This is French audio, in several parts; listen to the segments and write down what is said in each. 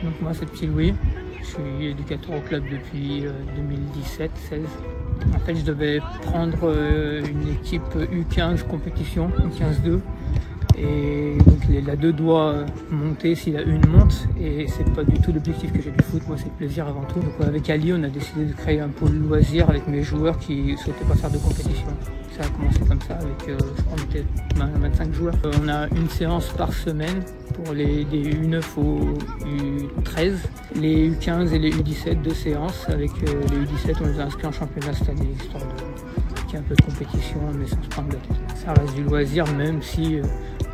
Donc moi c'est Petit Louis, je suis éducateur au club depuis 2017-16. En fait je devais prendre une équipe U15 compétition, U15-2. Et donc il a deux doigts monter s'il a une monte, et c'est pas du tout l'objectif que j'ai du foot, moi c'est le plaisir avant tout. Donc avec Ali on a décidé de créer un pôle loisir avec mes joueurs qui souhaitaient pas faire de compétition. Ça a commencé comme ça avec je crois on était 25 joueurs. On a une séance par semaine pour des U9 au U13, les U15 et les U17 deux séances. Avec les U17 on les a inscrits en championnat cette année, histoire de qu'il y ait un peu de compétition mais sans se prendre la tête. Ça reste du loisir même si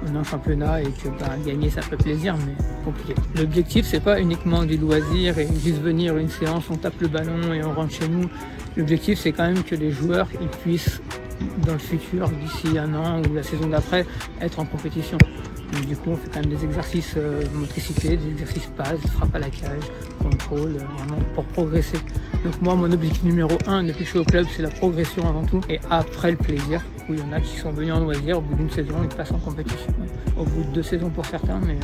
on est en championnat et que gagner ça fait plaisir mais compliqué. L'objectif c'est pas uniquement du loisir et juste venir une séance, on tape le ballon et on rentre chez nous. L'objectif c'est quand même que les joueurs ils puissent dans le futur, d'ici un an ou la saison d'après, être en compétition. Donc, du coup on fait quand même des exercices motricité, des exercices passes, frappe à la cage, contrôle, vraiment pour progresser. Donc moi mon objectif numéro 1 depuis que je suis au club c'est la progression avant tout et après le plaisir. Où il y en a qui sont venus en loisir, au bout d'une saison ils passent en compétition. Au bout de 2 saisons pour certains, mais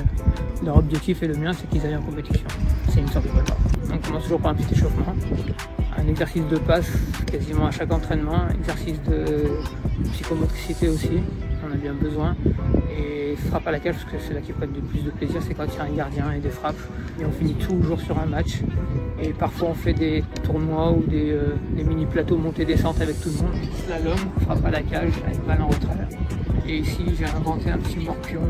leur objectif et le mien c'est qu'ils aillent en compétition. C'est une sorte de repas. Donc on commence toujours par un petit échauffement, un exercice de passe quasiment à chaque entraînement, exercice de psychomotricité aussi, on a bien besoin, et frappe à la cage parce que c'est là qu'il faut être le plus de plaisir, c'est quand il y a un gardien et des frappes, et on finit toujours sur un match. Et parfois on fait des tournois ou des mini plateaux montée-descente avec tout le monde. Slalom, frappe à la cage avec balle en retrait. Et ici j'ai inventé un petit morpion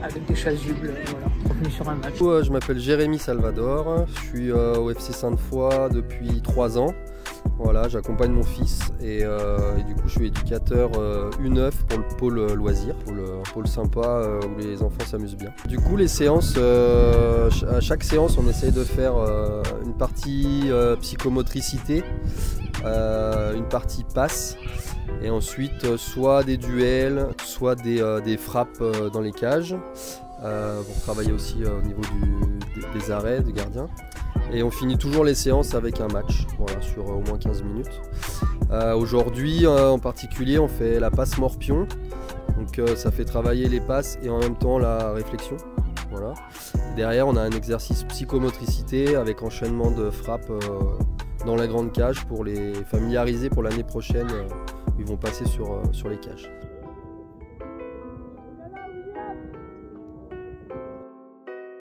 avec des chasubles, voilà, pour finir sur un match. Je m'appelle Jérémy Salvador, je suis au FC Sainte-Foy depuis 3 ans. Voilà, j'accompagne mon fils et du coup je suis éducateur U9 pour le pôle loisir, pour le pôle sympa où les enfants s'amusent bien. Du coup les séances, à chaque séance on essaye de faire une partie psychomotricité, une partie passe et ensuite soit des duels, soit des frappes dans les cages pour travailler aussi au niveau des arrêts des gardiens. Et on finit toujours les séances avec un match, voilà, sur au moins 15 minutes. Aujourd'hui en particulier on fait la passe morpion, donc ça fait travailler les passes et en même temps la réflexion. Voilà. Derrière on a un exercice psychomotricité avec enchaînement de frappes dans la grande cage pour les familiariser pour l'année prochaine où ils vont passer sur les cages.